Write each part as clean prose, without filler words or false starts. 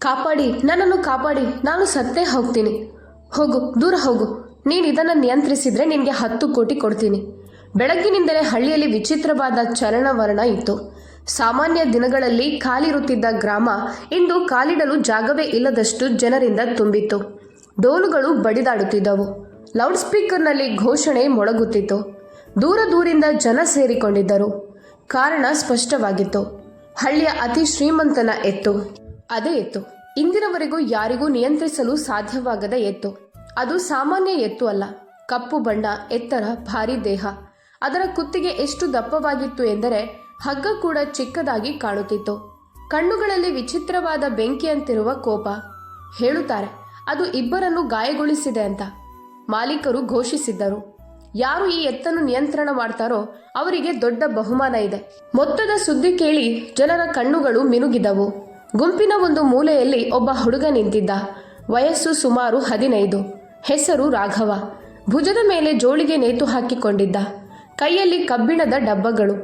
ಕಾಪಾಡಿ, ನನ್ನನ್ನು ಕಾಪಾಡಿ, ನಾನು ಸತ್ತೇ ಹೋಗ್ತೀನಿ. ಹೋಗು, ದೂರ ಹೋಗು. ನೀನು ಇದನ್ನು ನಿಯಂತ್ರಿಸಿದ್ರೆ ನಿನಗೆ 10 ಕೋಟಿ ಕೊಡ್ತೀನಿ. ಬೆಳಗ್ಗಿನಿಂದಲೇ ಹಳ್ಳಿಯಲ್ಲಿ ವಿಚಿತ್ರವಾದ ಚಲನವಲನ ಇತ್ತು. ಸಾಮಾನ್ಯ ದಿನಗಳಲ್ಲಿ ಕಾಲಿರುತ್ತಿದ್ದ ಗ್ರಾಮ ಇಂದು ಕಾಲಿಡಲು ಜಾಗವೇ ಇಲ್ಲದಷ್ಟು ಜನರಿಂದ ತುಂಬಿತ್ತು. ಡೋಲುಗಳು ಬಡಿದಾಡುತ್ತಿದ್ದವು. ಲೌಡ್ ಸ್ಪೀಕರ್ನಲ್ಲಿ ಘೋಷಣೆ ಮೊಳಗುತ್ತಿತ್ತು. ದೂರದಿಂದ ಜನ ಸೇರಿಕೊಂಡಿದ್ದರು. ಕಾರಣ ಸ್ಪಷ್ಟವಾಗಿತ್ತು. ಹಳ್ಳಿಯ ಅತಿ ಶ್ರೀಮಂತನ ಎತ್ತು. ಅದೇ ಎತ್ತು, ಇಂದಿನವರೆಗೂ ಯಾರಿಗೂ ನಿಯಂತ್ರಿಸಲು ಸಾಧ್ಯವಾಗದ ಎತ್ತು. ಅದು ಸಾಮಾನ್ಯ ಎತ್ತು ಅಲ್ಲ. ಕಪ್ಪು ಬಣ್ಣ, ಎತ್ತರ, ಭಾರಿ ದೇಹ. ಅದರ ಕುತ್ತಿಗೆ ಎಷ್ಟು ದಪ್ಪವಾಗಿತ್ತು ಎಂದರೆ ಹಗ್ಗ ಕೂಡ ಚಿಕ್ಕದಾಗಿ ಕಾಣುತ್ತಿತ್ತು. ಕಣ್ಣುಗಳಲ್ಲಿ ವಿಚಿತ್ರವಾದ ಬೆಂಕಿಯಂತಿರುವ ಕೋಪ. ಹೇಳುತ್ತಾರೆ ಅದು ಇಬ್ಬರನ್ನು ಗಾಯಗೊಳಿಸಿದೆ ಅಂತ. ಮಾಲೀಕರು ಘೋಷಿಸಿದ್ದರು. ಯಾರು ಈ ಎತ್ತನ್ನು ನಿಯಂತ್ರಣ ಮಾಡ್ತಾರೋ ಅವರಿಗೆ ದೊಡ್ಡ ಬಹುಮಾನ ಇದೆ. ಮೊತ್ತದ ಸುದ್ದಿ ಕೇಳಿ ಜನರ ಕಣ್ಣುಗಳು ಮಿನುಗಿದವು. ಗುಂಪಿನ ಒಂದು ಮೂಲೆಯಲ್ಲಿ ಒಬ್ಬ ಹುಡುಗ ನಿಂತಿದ್ದ. ವಯಸ್ಸು ಸುಮಾರು 15. ಹೆಸರು ರಾಘವ. ಭುಜದ ಮೇಲೆ ಜೋಳಿಗೆ ನೇತು ಹಾಕಿಕೊಂಡಿದ್ದ. ಕೈಯಲ್ಲಿ ಕಬ್ಬಿಣದ ಡಬ್ಬಗಳು.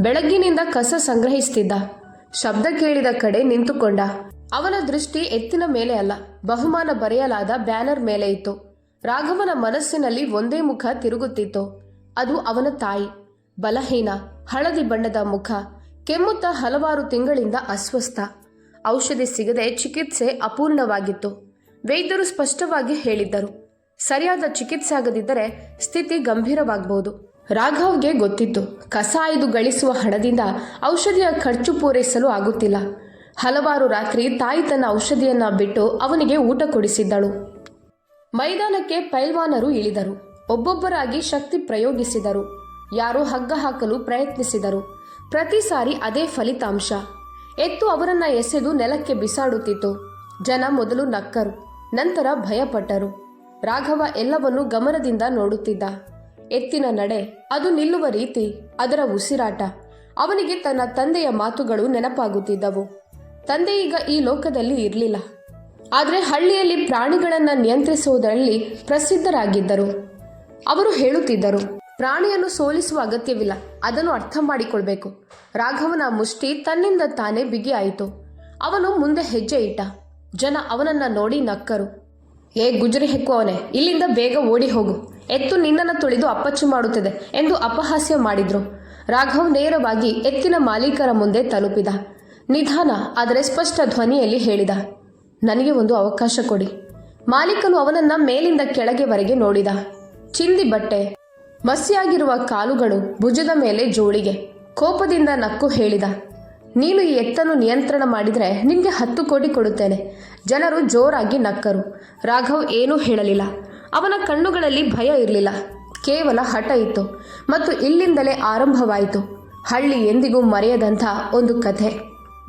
ಬೆಳಗ್ಗಿನಿಂದ ಕಸ ಸಂಗ್ರಹಿಸುತ್ತಿದ್ದ. ಶಬ್ದ ಕೇಳಿದ ಕಡೆ ನಿಂತುಕೊಂಡ. ಅವನ ದೃಷ್ಟಿ ಎತ್ತಿನ ಮೇಲೆ ಅಲ್ಲ, ಬಹುಮಾನ ಬರೆಯಲಾದ ಬ್ಯಾನರ್ ಮೇಲೆ ಇತ್ತು. ರಾಘವನ ಮನಸ್ಸಿನಲ್ಲಿ ಒಂದೇ ಮುಖ ತಿರುಗುತ್ತಿತ್ತು. ಅದು ಅವನ ತಾಯಿ. ಬಲಹೀನ, ಹಳದಿ ಬಣ್ಣದ ಮುಖ. ಕೆಮ್ಮುತ್ತ ಹಲವಾರು ತಿಂಗಳಿಂದ ಅಸ್ವಸ್ಥ. ಔಷಧಿ ಸಿಗದೆ ಚಿಕಿತ್ಸೆ ಅಪೂರ್ಣವಾಗಿತ್ತು. ವೈದ್ಯರು ಸ್ಪಷ್ಟವಾಗಿ ಹೇಳಿದ್ದರು, ಸರಿಯಾದ ಚಿಕಿತ್ಸೆ ಆಗದಿದ್ದರೆ ಸ್ಥಿತಿ ಗಂಭೀರವಾಗಬಹುದು. ರಾಘವ್ಗೆ ಗೊತ್ತಿತ್ತು, ಕಸ ಆಯ್ದು ಗಳಿಸುವ ಹಣದಿಂದ ಔಷಧಿಯ ಖರ್ಚು ಪೂರೈಸಲು ಆಗುತ್ತಿಲ್ಲ. ಹಲವಾರು ರಾತ್ರಿ ತಾಯಿ ತನ್ನ ಔಷಧಿಯನ್ನ ಬಿಟ್ಟು ಅವನಿಗೆ ಊಟ ಕೊಡಿಸಿದ್ದಳು. ಮೈದಾನಕ್ಕೆ ಪೈಲ್ವಾನರು ಇಳಿದರು. ಒಬ್ಬೊಬ್ಬರಾಗಿ ಶಕ್ತಿ ಪ್ರಯೋಗಿಸಿದರು. ಯಾರೋ ಹಗ್ಗ ಹಾಕಲು ಪ್ರಯತ್ನಿಸಿದರು. ಪ್ರತಿ ಸಾರಿ ಅದೇ ಫಲಿತಾಂಶ. ಎತ್ತು ಅವರನ್ನ ಎಸೆದು ನೆಲಕ್ಕೆ ಬಿಸಾಡುತ್ತಿತ್ತು. ಜನ ಮೊದಲು ನಕ್ಕರು, ನಂತರ ಭಯಪಟ್ಟರು. ರಾಘವ ಎಲ್ಲವನ್ನೂ ಗಮನದಿಂದ ನೋಡುತ್ತಿದ್ದ. ಎತ್ತಿನ ನಡೆ, ಅದು ನಿಲ್ಲುವ ರೀತಿ, ಅದರ ಉಸಿರಾಟ. ಅವನಿಗೆ ತನ್ನ ತಂದೆಯ ಮಾತುಗಳು ನೆನಪಾಗುತ್ತಿದ್ದವು. ತಂದೆ ಈಗ ಈ ಲೋಕದಲ್ಲಿ ಇರಲಿಲ್ಲ. ಆದರೆ ಹಳ್ಳಿಯಲ್ಲಿ ಪ್ರಾಣಿಗಳನ್ನು ನಿಯಂತ್ರಿಸುವುದರಲ್ಲಿ ಪ್ರಸಿದ್ಧರಾಗಿದ್ದರು. ಅವರು ಹೇಳುತ್ತಿದ್ದರು, ಪ್ರಾಣಿಯನ್ನು ಸೋಲಿಸುವ ಅಗತ್ಯವಿಲ್ಲ, ಅದನ್ನು ಅರ್ಥ ಮಾಡಿಕೊಳ್ಬೇಕು. ರಾಘವನ ಮುಷ್ಟಿ ತನ್ನಿಂದ ತಾನೇ ಬಿಗಿಯಾಯಿತು. ಅವನು ಮುಂದೆ ಹೆಜ್ಜೆ ಇಟ್ಟ. ಜನ ಅವನನ್ನ ನೋಡಿ ನಕ್ಕರು. ಏ ಗುಜರಿ ಹೆಕ್ಕುವವನೇ, ಇಲ್ಲಿಂದ ಬೇಗ ಓಡಿ ಹೋಗು. ಎತ್ತು ನಿನ್ನನ್ನು ತುಳಿದು ಅಪ್ಪಚ್ಚು ಮಾಡುತ್ತದೆ ಎಂದು ಅಪಹಾಸ್ಯ ಮಾಡಿದ್ರು. ರಾಘವ್ ನೇರವಾಗಿ ಎತ್ತಿನ ಮಾಲೀಕರ ಮುಂದೆ ತಲುಪಿದ. ನಿಧಾನ ಆದರೆ ಸ್ಪಷ್ಟ ಧ್ವನಿಯಲ್ಲಿ ಹೇಳಿದ, ನನಗೆ ಒಂದು ಅವಕಾಶ ಕೊಡಿ. ಮಾಲೀಕನು ಅವನನ್ನ ಮೇಲಿಂದ ಕೆಳಗೆವರೆಗೆ ನೋಡಿದ. ಚಿಂದಿ ಬಟ್ಟೆ, ಮಸಿಯಾಗಿರುವ ಕಾಲುಗಳು, ಭುಜದ ಮೇಲೆ ಜೋಳಿಗೆ. ಕೋಪದಿಂದ ನಕ್ಕು ಹೇಳಿದ, ನೀನು ಈ ಎತ್ತನ್ನು ನಿಯಂತ್ರಣ ಮಾಡಿದರೆ ನಿನಗೆ 10 ಕೋಟಿ ಕೊಡುತ್ತೇನೆ. ಜನರು ಜೋರಾಗಿ ನಕ್ಕರು. ರಾಘವ್ ಏನೂ ಹೇಳಲಿಲ್ಲ. ಅವನ ಕಣ್ಣುಗಳಲ್ಲಿ ಭಯ ಇರಲಿಲ್ಲ, ಕೇವಲ ಹಠ ಇತ್ತು. ಮತ್ತು ಇಲ್ಲಿಂದಲೇ ಆರಂಭವಾಯಿತು ಹಳ್ಳಿ ಎಂದಿಗೂ ಮರೆಯದಂಥ ಒಂದು ಕಥೆ.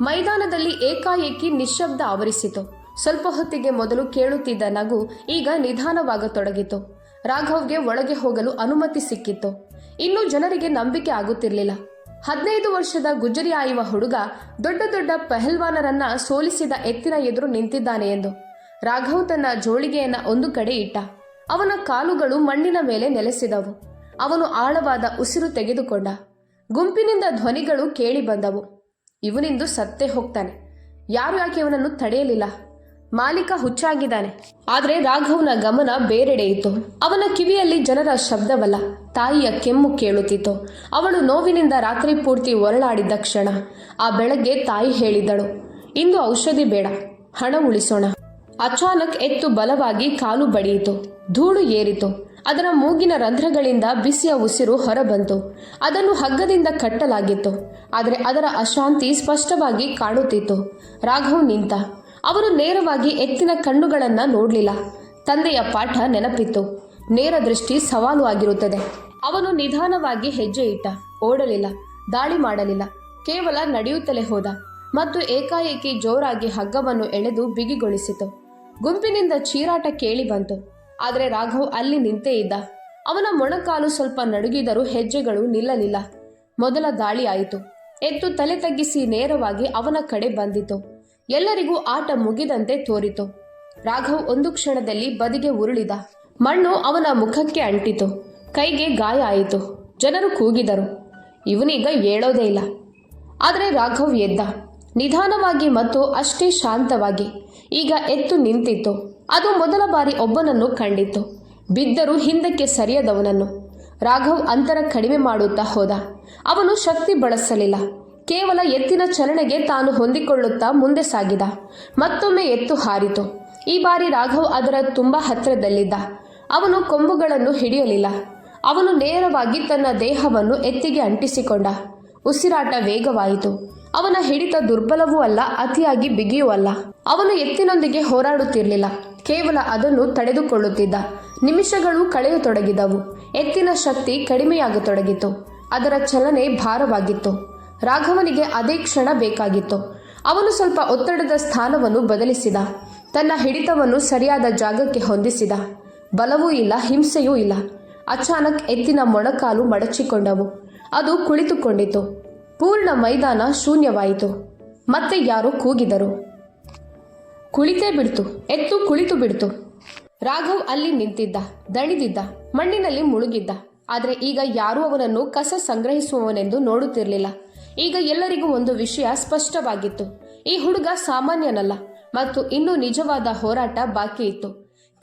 ಮೈದಾನದಲ್ಲಿ ಏಕಾಏಕಿ ನಿಶ್ಶಬ್ದ ಆವರಿಸಿತು. ಸ್ವಲ್ಪ ಹೊತ್ತಿಗೆ ಮೊದಲು ಕೇಳುತ್ತಿದ್ದ ನಗು ಈಗ ನಿಧಾನವಾಗತೊಡಗಿತು. ರಾಘವ್ಗೆ ಒಳಗೆ ಹೋಗಲು ಅನುಮತಿ ಸಿಕ್ಕಿತ್ತು. ಇನ್ನೂ ಜನರಿಗೆ ನಂಬಿಕೆ ಆಗುತ್ತಿರಲಿಲ್ಲ. 15 ವರ್ಷದ ಗುಜರಿ ಆಯುವ ಹುಡುಗ ದೊಡ್ಡ ದೊಡ್ಡ ಪಹಲ್ವಾನರನ್ನ ಸೋಲಿಸಿದ ಎತ್ತಿನ ಎದುರು ನಿಂತಿದ್ದಾನೆ ಎಂದು. ರಾಘವ್ ತನ್ನ ಜೋಳಿಗೆಯನ್ನ ಒಂದು ಕಡೆ ಇಟ್ಟ. ಅವನ ಕಾಲುಗಳು ಮಣ್ಣಿನ ಮೇಲೆ ನೆಲೆಸಿದವು. ಅವನು ಆಳವಾದ ಉಸಿರು ತೆಗೆದುಕೊಂಡ. ಗುಂಪಿನಿಂದ ಧ್ವನಿಗಳು ಕೇಳಿ ಬಂದವು. ಇವನಿಂದು ಸತ್ತೇ ಹೋಗ್ತಾನೆ. ಯಾರು ಯಾಕೆ ಇವನನ್ನು ತಡೆಯಲಿಲ್ಲ? ಮಾಲೀಕ ಹುಚ್ಚಾಗಿದ್ದಾನೆ. ಆದರೆ ರಾಘವ್ನ ಗಮನ ಬೇರೆಡೆ ಇತ್ತು. ಅವನ ಕಿವಿಯಲ್ಲಿ ಜನರ ಶಬ್ದವಲ್ಲ, ತಾಯಿಯ ಕೆಮ್ಮು ಕೇಳುತ್ತಿತ್ತು. ಅವಳು ನೋವಿನಿಂದ ರಾತ್ರಿ ಪೂರ್ತಿ ಒರಳಾಡಿದ್ದ ಕ್ಷಣ. ಆ ಬೆಳಗ್ಗೆ ತಾಯಿ ಹೇಳಿದ್ದಳು, ಇಂದು ಔಷಧಿ ಬೇಡ, ಹಣ ಉಳಿಸೋಣ. ಅಚಾನಕ್ ಎತ್ತು ಬಲವಾಗಿ ಕಾಲು ಬಡಿಯಿತು. ಧೂಳು ಏರಿತು. ಅದರ ಮೂಗಿನ ರಂಧ್ರಗಳಿಂದ ಬಿಸಿಯ ಉಸಿರು ಹೊರಬಂತು. ಅದನ್ನು ಹಗ್ಗದಿಂದ ಕಟ್ಟಲಾಗಿತ್ತು. ಆದರೆ ಅದರ ಅಶಾಂತಿ ಸ್ಪಷ್ಟವಾಗಿ ಕಾಣುತ್ತಿತ್ತು. ರಾಘವ್ ನಿಂತ. ಅವನು ನೇರವಾಗಿ ಎತ್ತಿನ ಕಣ್ಣುಗಳನ್ನ ನೋಡಲಿಲ್ಲ. ತಂದೆಯ ಪಾಠ ನೆನಪಿತ್ತು. ನೇರ ದೃಷ್ಟಿ ಸವಾಲು ಆಗಿರುತ್ತದೆ. ಅವನು ನಿಧಾನವಾಗಿ ಹೆಜ್ಜೆ ಇಟ್ಟ. ಓಡಲಿಲ್ಲ, ದಾಳಿ ಮಾಡಲಿಲ್ಲ, ಕೇವಲ ನಡೆಯುತ್ತಲೇ ಹೋದ. ಮತ್ತು ಏಕಾಏಕಿ ಜೋರಾಗಿ ಹಗ್ಗವನ್ನು ಎಳೆದು ಬಿಗಿಗೊಳಿಸಿತು. ಗುಂಪಿನಿಂದ ಚೀರಾಟ ಕೇಳಿ ಬಂತು. ಆದರೆ ರಾಘವ್ ಅಲ್ಲಿ ನಿಂತೇ ಇದ್ದ. ಅವನ ಮೊಣಕಾಲು ಸ್ವಲ್ಪ ನಡುಗಿದರೂ ಹೆಜ್ಜೆಗಳು ನಿಲ್ಲಲಿಲ್ಲ. ಮೊದಲ ದಾಳಿ ಆಯಿತು. ಎತ್ತು ತಲೆ ತಗ್ಗಿಸಿ ನೇರವಾಗಿ ಅವನ ಕಡೆ ಬಂದಿತು. ಎಲ್ಲರಿಗೂ ಆಟ ಮುಗಿದಂತೆ ತೋರಿತು. ರಾಘವ್ ಒಂದು ಕ್ಷಣದಲ್ಲಿ ಬದಿಗೆ ಉರುಳಿದ. ಮಣ್ಣು ಅವನ ಮುಖಕ್ಕೆ ಅಂಟಿತು. ಕೈಗೆ ಗಾಯ ಆಯಿತು. ಜನರು ಕೂಗಿದರು, ಇವನೀಗ ಏಳೋದೇ ಇಲ್ಲ. ಆದರೆ ರಾಘವ್ ಎದ್ದ. ನಿಧಾನವಾಗಿ ಮತ್ತು ಅಷ್ಟೇ ಶಾಂತವಾಗಿ. ಈಗ ಎದ್ದು ನಿಂತಿತ್ತು. ಅದು ಮೊದಲ ಬಾರಿ ಒಬ್ಬನನ್ನು ಕಂಡಿತ್ತು, ಬಿದ್ದರೂ ಹಿಂದಕ್ಕೆ ಸರಿಯದವನನ್ನು. ರಾಘವ್ ಅಂತರ ಕಡಿಮೆ ಮಾಡುತ್ತಾ ಹೋದ. ಅವನು ಶಕ್ತಿ ಬಳಸಲಿಲ್ಲ. ಕೇವಲ ಎತ್ತಿನ ಚಲನೆಗೆ ತಾನು ಹೊಂದಿಕೊಳ್ಳುತ್ತಾ ಮುಂದೆ ಸಾಗಿದ. ಮತ್ತೊಮ್ಮೆ ಎತ್ತು ಹಾರಿತು. ಈ ಬಾರಿ ರಾಘವ್ ಅದರ ತುಂಬ ಹತ್ತಿರದಲ್ಲಿದ್ದ. ಅವನು ಕೊಂಬುಗಳನ್ನು ಹಿಡಿಯಲಿಲ್ಲ. ಅವನು ನೇರವಾಗಿ ತನ್ನ ದೇಹವನ್ನು ಎತ್ತಿಗೆ ಅಂಟಿಸಿಕೊಂಡ. ಉಸಿರಾಟ ವೇಗವಾಯಿತು. ಅವನ ಹಿಡಿತ ದುರ್ಬಲವೂ ಅಲ್ಲ, ಅತಿಯಾಗಿ ಬಿಗಿಯೂ ಅಲ್ಲ. ಅವನು ಎತ್ತಿನೊಂದಿಗೆ ಹೋರಾಡುತ್ತಿರಲಿಲ್ಲ, ಕೇವಲ ಅದನ್ನು ತಡೆದುಕೊಳ್ಳುತ್ತಿದ್ದ. ನಿಮಿಷಗಳು ಕಳೆಯತೊಡಗಿದವು. ಎತ್ತಿನ ಶಕ್ತಿ ಕಡಿಮೆಯಾಗತೊಡಗಿತು. ಅದರ ಚಲನೆ ಭಾರವಾಗಿತ್ತು. ರಾಘವನಿಗೆ ಅದೇ ಕ್ಷಣ ಬೇಕಾಗಿತ್ತು. ಅವನು ಸ್ವಲ್ಪ ಒತ್ತಡದ ಸ್ಥಾನವನ್ನು ಬದಲಿಸಿದ. ತನ್ನ ಹಿಡಿತವನ್ನು ಸರಿಯಾದ ಜಾಗಕ್ಕೆ ಹೊಂದಿಸಿದ. ಬಲವೂ ಇಲ್ಲ, ಹಿಂಸೆಯೂ ಇಲ್ಲ. ಅಚಾನಕ್ ಎತ್ತಿನ ಮೊಣಕಾಲು ಮಡಚಿಕೊಂಡವು. ಅದು ಕುಳಿತುಕೊಂಡಿತು. ಪೂರ್ಣ ಮೈದಾನ ಶೂನ್ಯವಾಯಿತು. ಮತ್ತೆ ಯಾರೋ ಕೂಗಿದರು. ಕುಳಿತೇ ಬಿಡ್ತು. ಎತ್ತು ಕುಳಿತು ಬಿಡ್ತು. ರಾಘವ್ ಅಲ್ಲಿ ನಿಂತಿದ್ದ, ದಣಿದಿದ್ದ, ಮಣ್ಣಿನಲ್ಲಿ ಮುಳುಗಿದ್ದ. ಆದರೆ ಈಗ ಯಾರೂ ಅವನನ್ನು ಕಸ ಸಂಗ್ರಹಿಸುವವನೆಂದು ನೋಡುತ್ತಿರಲಿಲ್ಲ. ಈಗ ಎಲ್ಲರಿಗೂ ಒಂದು ವಿಷಯ ಸ್ಪಷ್ಟವಾಗಿತ್ತು. ಈ ಹುಡುಗ ಸಾಮಾನ್ಯನಲ್ಲ ಮತ್ತು ಇನ್ನೂ ನಿಜವಾದ ಹೋರಾಟ ಬಾಕಿ ಇತ್ತು.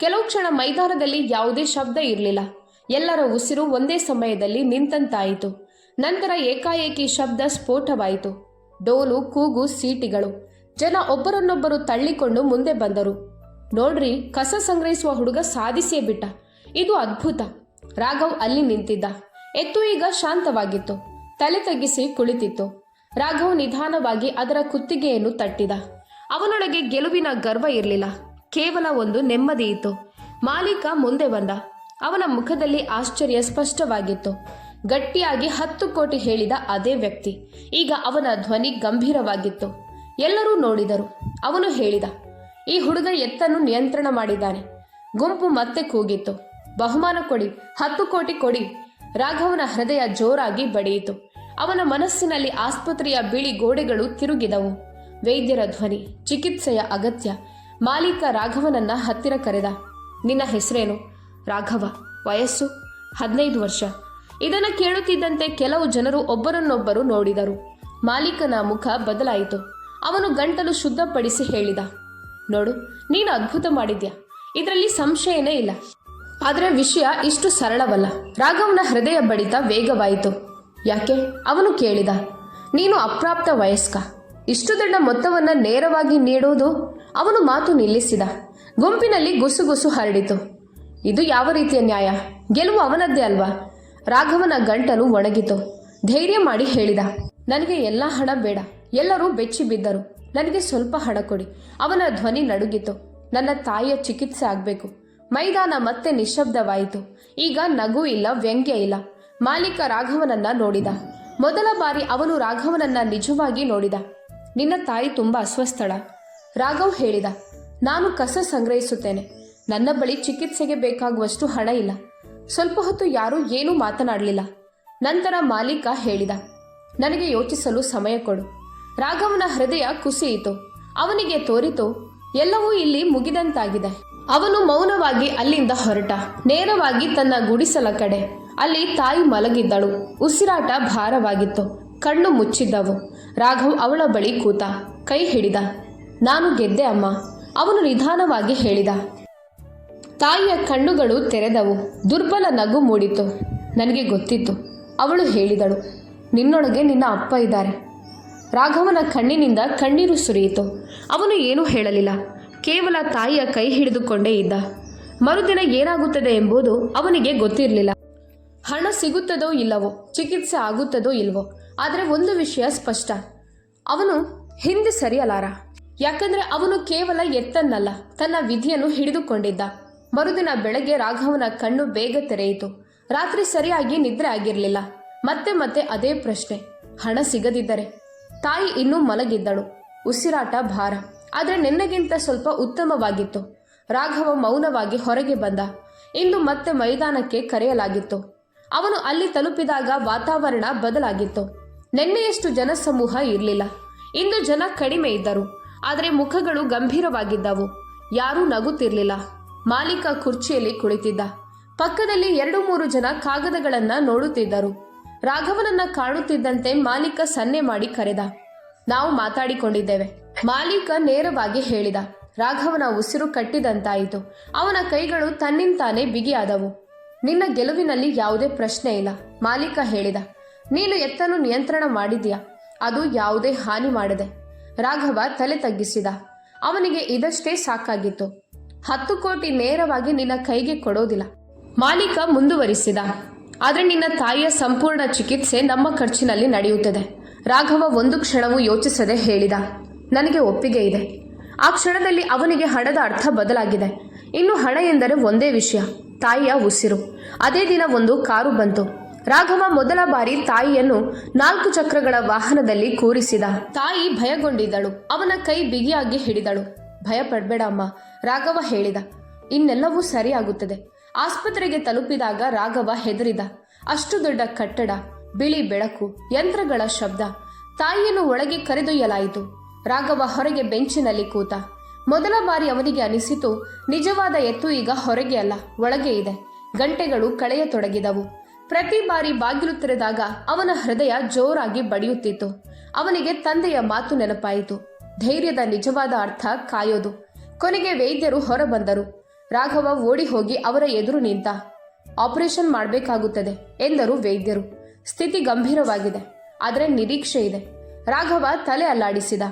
ಕೆಲವು ಕ್ಷಣ ಮೈದಾನದಲ್ಲಿ ಯಾವುದೇ ಶಬ್ದ ಇರಲಿಲ್ಲ. ಎಲ್ಲರ ಉಸಿರು ಒಂದೇ ಸಮಯದಲ್ಲಿ ನಿಂತಂತಾಯಿತು. ನಂತರ ಏಕಾಏಕಿ ಶಬ್ದ ಸ್ಫೋಟವಾಯಿತು. ಡೋಲು, ಕೂಗು, ಸೀಟಿಗಳು. ಜನ ಒಬ್ಬರನ್ನೊಬ್ಬರು ತಳ್ಳಿಕೊಂಡು ಮುಂದೆ ಬಂದರು. ನೋಡ್ರಿ, ಕಸ ಸಂಗ್ರಹಿಸುವ ಹುಡುಗ ಸಾಧಿಸೇ ಬಿಟ್ಟ. ಇದು ಅದ್ಭುತ. ರಾಘವ್ ಅಲ್ಲಿ ನಿಂತಿದ್ದ. ಎತ್ತು ಈಗ ಶಾಂತವಾಗಿತ್ತು. ತಲೆ ತಗ್ಗಿಸಿ ಕುಳಿತಿತ್ತು. ರಾಘವ್ ನಿಧಾನವಾಗಿ ಅದರ ಕುತ್ತಿಗೆಯನ್ನು ತಟ್ಟಿದ. ಅವನೊಳಗೆ ಗೆಲುವಿನ ಗರ್ವ ಇರಲಿಲ್ಲ, ಕೇವಲ ಒಂದು ನೆಮ್ಮದಿ ಇತ್ತು. ಮಾಲೀಕ ಮುಂದೆ ಬಂದ. ಅವನ ಮುಖದಲ್ಲಿ ಆಶ್ಚರ್ಯ ಸ್ಪಷ್ಟವಾಗಿತ್ತು. ಗಟ್ಟಿಯಾಗಿ 10 ಕೋಟಿ ಹೇಳಿದ ಅದೇ ವ್ಯಕ್ತಿ. ಈಗ ಅವನ ಧ್ವನಿ ಗಂಭೀರವಾಗಿತ್ತು. ಎಲ್ಲರೂ ನೋಡಿದರು. ಅವನು ಹೇಳಿದ, ಈ ಹುಡುಗ ಎತ್ತನ್ನು ನಿಯಂತ್ರಣ ಮಾಡಿದ್ದಾನೆ. ಗುಂಪು ಮತ್ತೆ ಕೂಗಿತ್ತು. ಬಹುಮಾನ ಕೊಡಿ, 10 ಕೋಟಿ ಕೊಡಿ. ರಾಘವನ ಹೃದಯ ಜೋರಾಗಿ ಬಡಿಯಿತು. ಅವನ ಮನಸ್ಸಿನಲ್ಲಿ ಆಸ್ಪತ್ರೆಯ ಬಿಳಿ ಗೋಡೆಗಳು ತಿರುಗಿದವು. ವೈದ್ಯರ ಧ್ವನಿ, ಚಿಕಿತ್ಸೆಯ ಅಗತ್ಯ. ಮಾಲೀಕ ರಾಘವನನ್ನ ಹತ್ತಿರ ಕರೆದ. ನಿನ್ನ ಹೆಸರೇನು? ರಾಘವ. ವಯಸ್ಸು? 15 ವರ್ಷ. ಇದನ್ನು ಕೇಳುತ್ತಿದ್ದಂತೆ ಕೆಲವು ಜನರು ಒಬ್ಬರನ್ನೊಬ್ಬರು ನೋಡಿದರು. ಮಾಲೀಕನ ಮುಖ ಬದಲಾಯಿತು. ಅವನು ಗಂಟಲು ಶುದ್ಧಪಡಿಸಿ ಹೇಳಿದ, ನೋಡು, ನೀನು ಅದ್ಭುತ ಮಾಡಿದ್ಯಾ, ಇದರಲ್ಲಿ ಸಂಶಯನೇ ಇಲ್ಲ. ಆದರೆ ವಿಷಯ ಇಷ್ಟು ಸರಳವಲ್ಲ. ರಾಘವನ ಹೃದಯ ಬಡಿತ ವೇಗವಾಯಿತು. ಯಾಕೆ? ಅವನು ಕೇಳಿದ. ನೀನು ಅಪ್ರಾಪ್ತ ವಯಸ್ಕ. ಇಷ್ಟು ದೊಡ್ಡ ಮೊತ್ತವನ್ನು ನೇರವಾಗಿ ನೀಡುವುದು? ಅವನು ಮಾತು ನಿಲ್ಲಿಸಿದ. ಗುಂಪಿನಲ್ಲಿ ಗುಸುಗುಸು ಹರಡಿತು. ಇದು ಯಾವ ರೀತಿಯ ನ್ಯಾಯ? ಗೆಲುವು ಅವನದ್ದೇ ಅಲ್ವಾ? ರಾಘವನ ಗಂಟಲು ಒಣಗಿತು. ಧೈರ್ಯ ಮಾಡಿ ಹೇಳಿದ, ನನಗೆ ಎಲ್ಲ ಹಣ ಬೇಡ. ಎಲ್ಲರೂ ಬೆಚ್ಚಿ ಬಿದ್ದರು. ನನಗೆ ಸ್ವಲ್ಪ ಹಣ ಕೊಡಿ. ಅವನ ಧ್ವನಿ ನಡುಗಿತು. ನನ್ನ ತಾಯಿಯ ಚಿಕಿತ್ಸೆ ಆಗಬೇಕು. ಮೈದಾನ ಮತ್ತೆ ನಿಶ್ಶಬ್ದವಾಯಿತು. ಈಗ ನಗು ಇಲ್ಲ, ವ್ಯಂಗ್ಯ ಇಲ್ಲ. ಮಾಲೀಕ ರಾಘವನನ್ನ ನೋಡಿದ. ಮೊದಲ ಬಾರಿ ಅವನು ರಾಘವನನ್ನ ನಿಜವಾಗಿ ನೋಡಿದ. ನಿನ್ನ ತಾಯಿ ತುಂಬ ಅಸ್ವಸ್ಥಳ. ರಾಘವ್ ಹೇಳಿದ, ನಾನು ಕಸ ಸಂಗ್ರಹಿಸುತ್ತೇನೆ. ನನ್ನ ಬಳಿ ಚಿಕಿತ್ಸೆಗೆ ಬೇಕಾಗುವಷ್ಟು ಹಣ ಇಲ್ಲ. ಸ್ವಲ್ಪ ಹೊತ್ತು ಯಾರೂ ಏನೂ ಮಾತನಾಡಲಿಲ್ಲ. ನಂತರ ಮಾಲೀಕ ಹೇಳಿದ, ನನಗೆ ಯೋಚಿಸಲು ಸಮಯ ಕೊಡು. ರಾಘವನ ಹೃದಯ ಕುಸಿಯಿತು. ಅವನಿಗೆ ತೋರಿತು, ಎಲ್ಲವೂ ಇಲ್ಲಿ ಮುಗಿದಂತಾಗಿದೆ. ಅವನು ಮೌನವಾಗಿ ಅಲ್ಲಿಂದ ಹೊರಟ. ನೇರವಾಗಿ ತನ್ನ ಗುಡಿಸಲ ಕಡೆ. ಅಲ್ಲಿ ತಾಯಿ ಮಲಗಿದ್ದಳು. ಉಸಿರಾಟ ಭಾರವಾಗಿತ್ತು. ಕಣ್ಣು ಮುಚ್ಚಿದ್ದವು. ರಾಘವ್ ಅವಳ ಬಳಿ ಕೂತ. ಕೈ ಹಿಡಿದ. ನಾನು ಗೆದ್ದೆ ಅಮ್ಮ, ಅವನು ನಿಧಾನವಾಗಿ ಹೇಳಿದ. ತಾಯಿಯ ಕಣ್ಣುಗಳು ತೆರೆದವು. ದುರ್ಬಲ ನಗು ಮೂಡಿತು. ನನಗೆ ಗೊತ್ತಿತ್ತು, ಅವಳು ಹೇಳಿದಳು. ನಿನ್ನೊಳಗೆ ನಿನ್ನ ಅಪ್ಪ ಇದ್ದಾರೆ. ರಾಘವನ ಕಣ್ಣಿನಿಂದ ಕಣ್ಣೀರು ಸುರಿಯಿತು. ಅವನು ಏನೂ ಹೇಳಲಿಲ್ಲ, ಕೇವಲ ತಾಯಿಯ ಕೈ ಹಿಡಿದುಕೊಂಡೇ ಇದ್ದ. ಮರುದಿನ ಏನಾಗುತ್ತದೆ ಎಂಬುದು ಅವನಿಗೆ ಗೊತ್ತಿರಲಿಲ್ಲ. ಹಣ ಸಿಗುತ್ತದೋ ಇಲ್ಲವೋ, ಚಿಕಿತ್ಸೆ ಆಗುತ್ತದೋ ಇಲ್ವೋ, ಆದರೆ ಒಂದು ವಿಷಯ ಸ್ಪಷ್ಟ, ಅವನು ಹಿಂದೆ ಸರಿಯಲಾರ. ಯಾಕಂದ್ರೆ ಅವನು ಕೇವಲ ಎತ್ತನ್ನಲ್ಲ, ತನ್ನ ವಿಧಿಯನ್ನು ಹಿಡಿದುಕೊಂಡಿದ್ದ. ಮರುದಿನ ಬೆಳಗ್ಗೆ ರಾಘವನ ಕಣ್ಣು ಬೇಗ ತೆರೆಯಿತು. ರಾತ್ರಿ ಸರಿಯಾಗಿ ನಿದ್ರೆ ಆಗಿರಲಿಲ್ಲ. ಮತ್ತೆ ಮತ್ತೆ ಅದೇ ಪ್ರಶ್ನೆ, ಹಣ ಸಿಗದಿದ್ದರೆ? ತಾಯಿ ಇನ್ನೂ ಮಲಗಿದ್ದಳು. ಉಸಿರಾಟ ಭಾರ, ಆದರೆ ನಿನ್ನೆಗಿಂತ ಸ್ವಲ್ಪ ಉತ್ತಮವಾಗಿತ್ತು. ರಾಘವ ಮೌನವಾಗಿ ಹೊರಗೆ ಬಂದ. ಇಂದು ಮತ್ತೆ ಮೈದಾನಕ್ಕೆ ಕರೆಯಲಾಗಿತ್ತು. ಅವನು ಅಲ್ಲಿ ತಲುಪಿದಾಗ ವಾತಾವರಣ ಬದಲಾಗಿತ್ತು. ನಿನ್ನೆಯಷ್ಟು ಜನಸಮೂಹ ಇರಲಿಲ್ಲ. ಇಂದು ಜನ ಕಡಿಮೆ ಇದ್ದರು, ಆದರೆ ಮುಖಗಳು ಗಂಭೀರವಾಗಿದ್ದವು. ಯಾರೂ ನಗುತ್ತಿರಲಿಲ್ಲ. ಮಾಲೀಕ ಕುರ್ಚಿಯಲ್ಲಿ ಕುಳಿತಿದ್ದ. ಪಕ್ಕದಲ್ಲಿ 2-3 ಜನ ಕಾಗದಗಳನ್ನು ನೋಡುತ್ತಿದ್ದರು. ರಾಘವನನ್ನ ಕಾಣುತ್ತಿದ್ದಂತೆ ಮಾಲೀಕ ಸನ್ನೆ ಮಾಡಿ ಕರೆದ. ನಾವು ಮಾತಾಡಿಕೊಂಡಿದ್ದೇವೆ. ಮಾಲೀಕ ನೇರವಾಗಿ ಹೇಳಿದ. ರಾಘವನ ಉಸಿರು ಕಟ್ಟಿದಂತಾಯಿತು. ಅವನ ಕೈಗಳು ತನ್ನಿಂತಾನೇ ಬಿಗಿಯಾದವು. ನಿನ್ನ ಗೆಲುವಿನಲ್ಲಿ ಯಾವುದೇ ಪ್ರಶ್ನೆ ಇಲ್ಲ, ಮಾಲೀಕ ಹೇಳಿದ. ನೀನು ಎತ್ತನ್ನು ನಿಯಂತ್ರಣ ಮಾಡಿದ್ಯಾ, ಅದು ಯಾವುದೇ ಹಾನಿ ಮಾಡದೆ. ರಾಘವ ತಲೆ ತಗ್ಗಿಸಿದ. ಅವನಿಗೆ ಇದಷ್ಟೇ ಸಾಕಾಗಿತ್ತು. 10 ಕೋಟಿ ನೇರವಾಗಿ ನಿನ್ನ ಕೈಗೆ ಕೊಡೋದಿಲ್ಲ, ಮಾಲೀಕ ಮುಂದುವರಿಸಿದ. ಆದರೆ ನಿನ್ನ ತಾಯಿಯ ಸಂಪೂರ್ಣ ಚಿಕಿತ್ಸೆ ನಮ್ಮ ಖರ್ಚಿನಲ್ಲಿ ನಡೆಯುತ್ತದೆ. ರಾಘವ ಒಂದು ಕ್ಷಣವೂ ಯೋಚಿಸದೆ ಹೇಳಿದ. ನನಗೆ ಒಪ್ಪಿಗೆ ಇದೆ. ಆ ಕ್ಷಣದಲ್ಲಿ ಅವನಿಗೆ ಹಣದ ಅರ್ಥ ಬದಲಾಗಿದೆ. ಇನ್ನು ಹಣ ಎಂದರೆ ಒಂದೇ ವಿಷಯ, ತಾಯಿಯ ಉಸಿರು. ಅದೇ ದಿನ ಒಂದು ಕಾರು ಬಂತು. ರಾಘವ ಮೊದಲ ಬಾರಿ ತಾಯಿಯನ್ನು 4 ಚಕ್ರಗಳ ವಾಹನದಲ್ಲಿ ಕೂರಿಸಿದ. ತಾಯಿ ಭಯಗೊಂಡಿದ್ದಳು. ಅವನ ಕೈ ಬಿಗಿಯಾಗಿ ಹಿಡಿದಳು. ಭಯ ಪಡ್ಬೇಡ ಅಮ್ಮ, ರಾಘವ ಹೇಳಿದ. ಇನ್ನೆಲ್ಲವೂ ಸರಿಯಾಗುತ್ತದೆ. ಆಸ್ಪತ್ರೆಗೆ ತಲುಪಿದಾಗ ರಾಘವ ಹೆದರಿದ. ಅಷ್ಟು ದೊಡ್ಡ ಕಟ್ಟಡ, ಬಿಳಿ ಬೆಳಕು, ಯಂತ್ರಗಳ ಶಬ್ದ. ತಾಯಿಯನ್ನು ಒಳಗೆ ಕರೆದೊಯ್ಯಲಾಯಿತು. ರಾಘವ ಹೊರಗೆ ಬೆಂಚಿನಲ್ಲಿ ಕೂತ. ಮೊದಲ ಬಾರಿ ಅವನಿಗೆ ಅನಿಸಿತು, ನಿಜವಾದ ಎತ್ತು ಈಗ ಹೊರಗೆ ಅಲ್ಲ, ಒಳಗೆ ಇದೆ. ಗಂಟೆಗಳು ಕಳೆಯತೊಡಗಿದವು. ಪ್ರತಿ ಬಾರಿ ಬಾಗಿಲು ತೆರೆದಾಗ ಅವನ ಹೃದಯ ಜೋರಾಗಿ ಬಡಿಯುತ್ತಿತ್ತು. ಅವನಿಗೆ ತಂದೆಯ ಮಾತು ನೆನಪಾಯಿತು. ಧೈರ್ಯದ ನಿಜವಾದ ಅರ್ಥ ಕಾಯೋದು. ಕೊನೆಗೆ ವೈದ್ಯರು ಹೊರಬಂದರು. ರಾಘವ ಓಡಿ ಹೋಗಿ ಅವರ ಎದುರು ನಿಂತ. ಆಪರೇಷನ್ ಮಾಡಬೇಕಾಗುತ್ತದೆ ಎಂದರು ವೈದ್ಯರು. ಸ್ಥಿತಿ ಗಂಭೀರವಾಗಿದೆ, ಆದರೆ ನಿರೀಕ್ಷೆ ಇದೆ. ರಾಘವ ತಲೆ ಅಲ್ಲಾಡಿಸಿದ.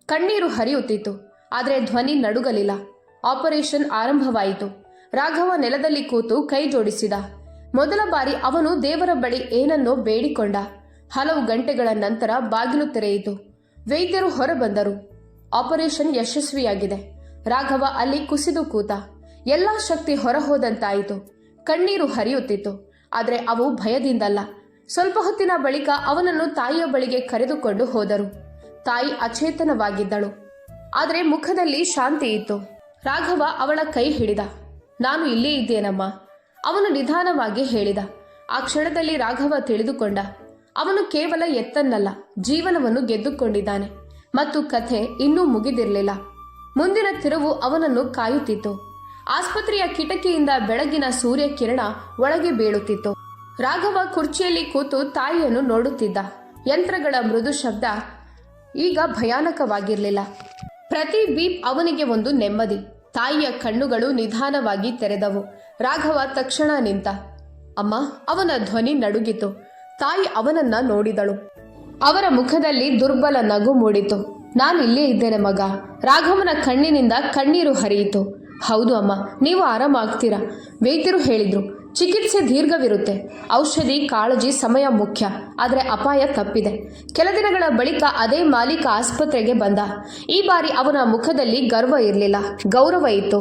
ಕಣ್ಣೀರು ಹರಿಯುತ್ತಿತ್ತು, ಆದರೆ ಧ್ವನಿ ನಡುಗಲಿಲ್ಲ. ಆಪರೇಷನ್ ಆರಂಭವಾಯಿತು. ರಾಘವ ನೆಲದಲ್ಲಿ ಕೂತು ಕೈ ಜೋಡಿಸಿದ. ಮೊದಲ ಬಾರಿ ಅವನು ದೇವರ ಬಳಿ ಏನನ್ನೋ ಬೇಡಿಕೊಂಡ. ಹಲವು ಗಂಟೆಗಳ ನಂತರ ಬಾಗಿಲು ತೆರೆಯಿತು. ವೈದ್ಯರು ಹೊರಬಂದರು. ಆಪರೇಷನ್ ಯಶಸ್ವಿಯಾಗಿದೆ. ರಾಘವ ಅಲ್ಲಿ ಕುಸಿದು ಕೂತ. ಎಲ್ಲಾ ಶಕ್ತಿ ಹೊರಹೋದಂತಾಯಿತು. ಕಣ್ಣೀರು ಹರಿಯುತ್ತಿತ್ತು, ಆದರೆ ಅವು ಭಯದಿಂದಲ್ಲ. ಸ್ವಲ್ಪ ಹೊತ್ತಿನ ಬಳಿಕ ಅವನನ್ನು ತಾಯಿಯ ಬಳಿಗೆ ಕರೆದುಕೊಂಡು ಹೋದರು. ತಾಯಿ ಅಚೇತನವಾಗಿದ್ದಳು, ಆದರೆ ಮುಖದಲ್ಲಿ ಶಾಂತಿ ಇತ್ತು. ರಾಘವ ಅವಳ ಕೈ ಹಿಡಿದ. ನಾನು ಇಲ್ಲೇ ಇದ್ದೇನಮ್ಮ, ಅವನು ನಿಧಾನವಾಗಿ ಹೇಳಿದ. ಆ ಕ್ಷಣದಲ್ಲಿ ರಾಘವ ತಿಳಿದುಕೊಂಡ, ಅವನು ಕೇವಲ ಎತ್ತನ್ನಲ್ಲ, ಜೀವನವನ್ನು ಗೆದ್ದುಕೊಂಡಿದ್ದಾನೆ. ಮತ್ತು ಕಥೆ ಇನ್ನೂ ಮುಗಿದಿರಲಿಲ್ಲ. ಮುಂದಿನ ತಿರುವು ಅವನನ್ನು ಕಾಯುತ್ತಿತ್ತು. ಆಸ್ಪತ್ರೆಯ ಕಿಟಕಿಯಿಂದ ಬೆಳಗಿನ ಸೂರ್ಯ ಕಿರಣ ಒಳಗೆ ಬೀಳುತ್ತಿತ್ತು. ರಾಘವ ಕುರ್ಚಿಯಲ್ಲಿ ಕೂತು ತಾಯಿಯನ್ನು ನೋಡುತ್ತಿದ್ದ. ಯಂತ್ರಗಳ ಮೃದು ಶಬ್ದ ಈಗ ಭಯಾನಕವಾಗಿರಲಿಲ್ಲ. ಪ್ರತಿ ಬೀಪ್ ಅವನಿಗೆ ಒಂದು ನೆಮ್ಮದಿ. ತಾಯಿಯ ಕಣ್ಣುಗಳು ನಿಧಾನವಾಗಿ ತೆರೆದವು. ರಾಘವ ತಕ್ಷಣ ನಿಂತ. ಅಮ್ಮ, ಅವನ ಧ್ವನಿ ನಡುಗಿತು. ತಾಯಿ ಅವನನ್ನ ನೋಡಿದಳು. ಅವರ ಮುಖದಲ್ಲಿ ದುರ್ಬಲ ನಗು ಮೂಡಿತು. ನಾನು ಇಲ್ಲೇ ಇದ್ದೇನೆ ಮಗ. ರಾಘವನ ಕಣ್ಣಿನಿಂದ ಕಣ್ಣೀರು ಹರಿಯಿತು. ಹೌದು ಅಮ್ಮ, ನೀವು ಆರಾಮಾಗ್ತೀರಾ. ವೈದ್ಯರು ಹೇಳಿದ್ರು, ಚಿಕಿತ್ಸೆ ದೀರ್ಘವಿರುತ್ತೆ. ಔಷಧಿ, ಕಾಳಜಿ, ಸಮಯ ಮುಖ್ಯ. ಆದರೆ ಅಪಾಯ ತಪ್ಪಿದೆ. ಕೆಲ ದಿನಗಳ ಬಳಿಕ ಅದೇ ಮಾಲೀಕ ಆಸ್ಪತ್ರೆಗೆ ಬಂದ. ಈ ಬಾರಿ ಅವನ ಮುಖದಲ್ಲಿ ಗರ್ವ ಇರಲಿಲ್ಲ, ಗೌರವ ಇತ್ತು.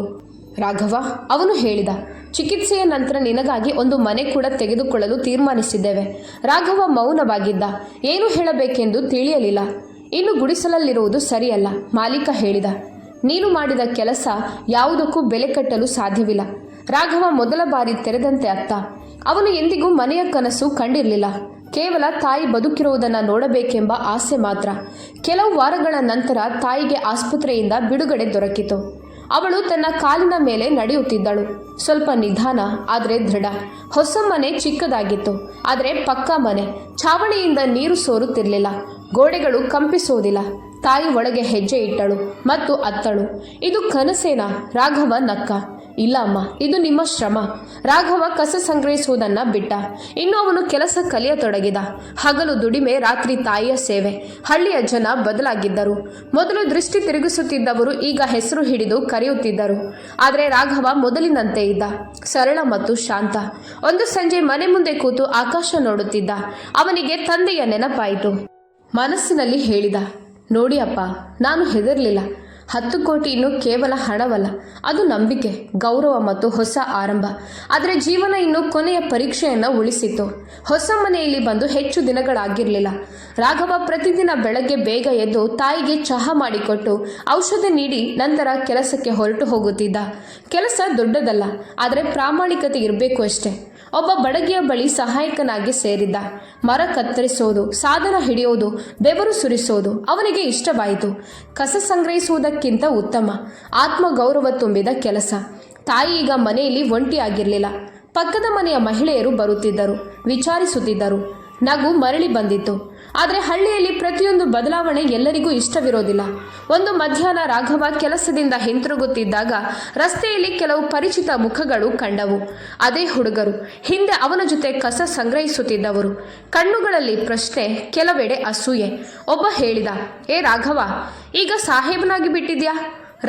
ರಾಘವ, ಅವನು ಹೇಳಿದ, ಚಿಕಿತ್ಸೆಯ ನಂತರ ನಿನಗಾಗಿ ಒಂದು ಮನೆ ಕೂಡ ತೆಗೆದುಕೊಳ್ಳಲು ತೀರ್ಮಾನಿಸಿದ್ದೇವೆ. ರಾಘವ ಮೌನವಾಗಿದ್ದ. ಏನು ಹೇಳಬೇಕೆಂದು ತಿಳಿಯಲಿಲ್ಲ. ಇನ್ನು ಗುಡಿಸಲಲ್ಲಿರುವುದು ಸರಿಯಲ್ಲ, ಮಾಲೀಕ ಹೇಳಿದ. ನೀನು ಮಾಡಿದ ಕೆಲಸ ಯಾವುದಕ್ಕೂ ಬೆಲೆ ಕಟ್ಟಲು ಸಾಧ್ಯವಿಲ್ಲ. ರಾಘವ ಮೊದಲ ಬಾರಿ ತೆರೆದಂತೆ ಅತ್ತ. ಅವನು ಎಂದಿಗೂ ಮನೆಯ ಕನಸು ಕಂಡಿರಲಿಲ್ಲ. ಕೇವಲ ತಾಯಿ ಬದುಕಿರುವುದನ್ನು ನೋಡಬೇಕೆಂಬ ಆಸೆ ಮಾತ್ರ. ಕೆಲವು ವಾರಗಳ ನಂತರ ತಾಯಿಗೆ ಆಸ್ಪತ್ರೆಯಿಂದ ಬಿಡುಗಡೆ ದೊರಕಿತು. ಅವಳು ತನ್ನ ಕಾಲಿನ ಮೇಲೆ ನಡೆಯುತ್ತಿದ್ದಳು. ಸ್ವಲ್ಪ ನಿಧಾನ, ಆದರೆ ದೃಢ. ಹೊಸ ಮನೆ ಚಿಕ್ಕದಾಗಿತ್ತು, ಆದರೆ ಪಕ್ಕಾ ಮನೆ. ಛಾವಣಿಯಿಂದ ನೀರು ಸೋರುತ್ತಿರಲಿಲ್ಲ, ಗೋಡೆಗಳು ಕಂಪಿಸೋದಿಲ್ಲ. ತಾಯಿ ಒಳಗೆ ಹೆಜ್ಜೆ ಇಟ್ಟಳು ಮತ್ತು ಅತ್ತಳು. ಇದು ಕನಸೇನಾ? ರಾಘವ ನಕ್ಕ. ಇಲ್ಲ ಅಮ್ಮ, ಇದು ನಿಮ್ಮ ಶ್ರಮ. ರಾಘವ ಕಸ ಸಂಗ್ರಹಿಸುವುದನ್ನ ಬಿಟ್ಟ. ಇನ್ನು ಅವನು ಕೆಲಸ ಕಲಿಯತೊಡಗಿದ. ಹಗಲು ದುಡಿಮೆ, ರಾತ್ರಿ ತಾಯಿಯ ಸೇವೆ. ಹಳ್ಳಿಯ ಜನ ಬದಲಾಗಿದ್ದರು. ಮೊದಲು ದೃಷ್ಟಿ ತಿರುಗಿಸುತ್ತಿದ್ದವರು ಈಗ ಹೆಸರು ಹಿಡಿದು ಕರೆಯುತ್ತಿದ್ದರು. ಆದರೆ ರಾಘವ ಮೊದಲಿನಂತೆ ಇದ್ದ, ಸರಳ ಮತ್ತು ಶಾಂತ. ಒಂದು ಸಂಜೆ ಮನೆ ಮುಂದೆ ಕೂತು ಆಕಾಶ ನೋಡುತ್ತಿದ್ದ. ಅವನಿಗೆ ತಂದೆಯ ನೆನಪಾಯಿತು. ಮನಸ್ಸಿನಲ್ಲಿ ಹೇಳಿದ, ನೋಡಿ ಅಪ್ಪ, ನಾನು ಹೆದರಲಿಲ್ಲ. 10 ಕೋಟಿ ಇನ್ನು ಕೇವಲ ಹಣವಲ್ಲ, ಅದು ನಂಬಿಕೆ, ಗೌರವ ಮತ್ತು ಹೊಸ ಆರಂಭ. ಆದರೆ ಜೀವನ ಇನ್ನು ಕೊನೆಯ ಪರೀಕ್ಷೆಯನ್ನು ಉಳಿಸಿತ್ತು. ಹೊಸ ಮನೆಯಲ್ಲಿ ಬಂದು ಹೆಚ್ಚು ದಿನಗಳಾಗಿರಲಿಲ್ಲ. ರಾಘವ ಪ್ರತಿದಿನ ಬೆಳಗ್ಗೆ ಬೇಗ ಎದ್ದು ತಾಯಿಗೆ ಚಹಾ ಮಾಡಿಕೊಟ್ಟು ಔಷಧ ನೀಡಿ ನಂತರ ಕೆಲಸಕ್ಕೆ ಹೊರಟು ಹೋಗುತ್ತಿದ್ದ. ಕೆಲಸ ದೊಡ್ಡದಲ್ಲ, ಆದರೆ ಪ್ರಾಮಾಣಿಕತೆ ಇರಬೇಕು ಅಷ್ಟೇ. ಒಬ್ಬ ಬಡಗಿಯ ಬಳಿ ಸಹಾಯಕನಾಗಿ ಸೇರಿದ್ದ. ಮರ ಕತ್ತರಿಸೋದು, ಸಾಧನ ಹಿಡಿಯೋದು, ಬೆವರು ಸುರಿಸೋದು ಅವನಿಗೆ ಇಷ್ಟವಾಯಿತು. ಕಸ ಸಂಗ್ರಹಿಸುವುದಕ್ಕಿಂತ ಉತ್ತಮ, ಆತ್ಮಗೌರವ ತುಂಬಿದ ಕೆಲಸ. ತಾಯಿ ಈಗ ಮನೆಯಲ್ಲಿ ಒಂಟಿಯಾಗಿರಲಿಲ್ಲ. ಪಕ್ಕದ ಮನೆಯ ಮಹಿಳೆಯರು ಬರುತ್ತಿದ್ದರು, ವಿಚಾರಿಸುತ್ತಿದ್ದರು. ನಗು ಮರಳಿ ಬಂದಿತ್ತು. ಆದರೆ ಹಳ್ಳಿಯಲ್ಲಿ ಪ್ರತಿಯೊಂದು ಬದಲಾವಣೆ ಎಲ್ಲರಿಗೂ ಇಷ್ಟವಿರೋದಿಲ್ಲ. ಒಂದು ಮಧ್ಯಾಹ್ನ ರಾಘವ ಕೆಲಸದಿಂದ ಹಿಂತಿರುಗುತ್ತಿದ್ದಾಗ ರಸ್ತೆಯಲ್ಲಿ ಕೆಲವು ಪರಿಚಿತ ಮುಖಗಳು ಕಂಡವು. ಅದೇ ಹುಡುಗರು, ಹಿಂದೆ ಅವನ ಜೊತೆ ಕಸ ಸಂಗ್ರಹಿಸುತ್ತಿದ್ದವರು. ಕಣ್ಣುಗಳಲ್ಲಿ ಪ್ರಶ್ನೆ, ಕೆಲವೆಡೆ ಅಸೂಯೆ. ಒಬ್ಬ ಹೇಳಿದ, ಏ ರಾಘವ, ಈಗ ಸಾಹೇಬನಾಗಿ ಬಿಟ್ಟಿದ್ಯಾ?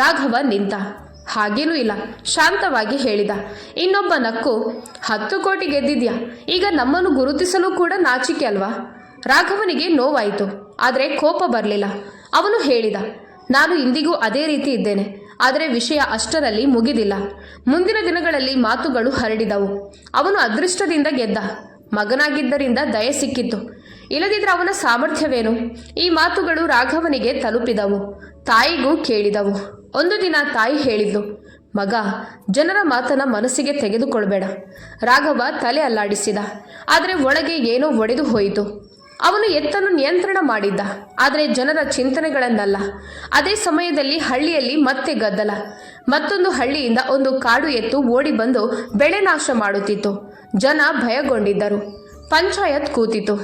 ರಾಘವ ನಿಂತ. ಹಾಗೇನೂ ಇಲ್ಲ, ಶಾಂತವಾಗಿ ಹೇಳಿದ. ಇನ್ನೊಬ್ಬ ನಕ್ಕು, 10 ಕೋಟಿ ಗೆದ್ದಿದ್ಯಾ, ಈಗ ನಮ್ಮನ್ನು ಗುರುತಿಸಲು ಕೂಡ ನಾಚಿಕೆ ಅಲ್ವಾ? ರಾಘವನಿಗೆ ನೋವಾಯಿತು, ಆದರೆ ಕೋಪ ಬರಲಿಲ್ಲ. ಅವನು ಹೇಳಿದ, ನಾನು ಇಂದಿಗೂ ಅದೇ ರೀತಿ ಇದ್ದೇನೆ. ಆದರೆ ವಿಷಯ ಅಷ್ಟರಲ್ಲಿ ಮುಗಿದಿಲ್ಲ. ಮುಂದಿನ ದಿನಗಳಲ್ಲಿ ಮಾತುಗಳು ಹರಡಿದವು. ಅವನು ಅದೃಷ್ಟದಿಂದ ಗೆದ್ದ, ಮಗನಾಗಿದ್ದರಿಂದ ದಯೆ ಸಿಕ್ಕಿತ್ತು, ಇಲ್ಲದಿದ್ದರೆ ಅವನ ಸಾಮರ್ಥ್ಯವೇನು? ಈ ಮಾತುಗಳು ರಾಘವನಿಗೆ ತಲುಪಿದವು, ತಾಯಿಗೂ ಕೇಳಿದವು. ಒಂದು ದಿನ ತಾಯಿ ಹೇಳಿದ್ಲು, ಮಗ, ಜನರ ಮಾತನ್ನ ಮನಸ್ಸಿಗೆ ತೆಗೆದುಕೊಳ್ಬೇಡ. ರಾಘವ ತಲೆ ಅಲ್ಲಾಡಿಸಿದ, ಆದರೆ ಒಳಗೆ ಏನೋ ಒಡೆದು ಹೋಯಿತು. ಅವನು ಎತ್ತನ್ನು ನಿಯಂತ್ರಣ ಮಾಡಿದ್ದ, ಆದರೆ ಜನರ ಚಿಂತನೆಗಳನ್ನಲ್ಲ. ಅದೇ ಸಮಯದಲ್ಲಿ ಹಳ್ಳಿಯಲ್ಲಿ ಮತ್ತೆ ಗದ್ದಲ. ಮತ್ತೊಂದು ಹಳ್ಳಿಯಿಂದ ಒಂದು ಕಾಡು ಎತ್ತು ಓಡಿ ಬಂದು ಬೆಳೆ ನಾಶ ಮಾಡುತ್ತಿತ್ತು. ಜನ ಭಯಗೊಂಡಿದ್ದರು. ಪಂಚಾಯತ್ ಕೂತಿತು.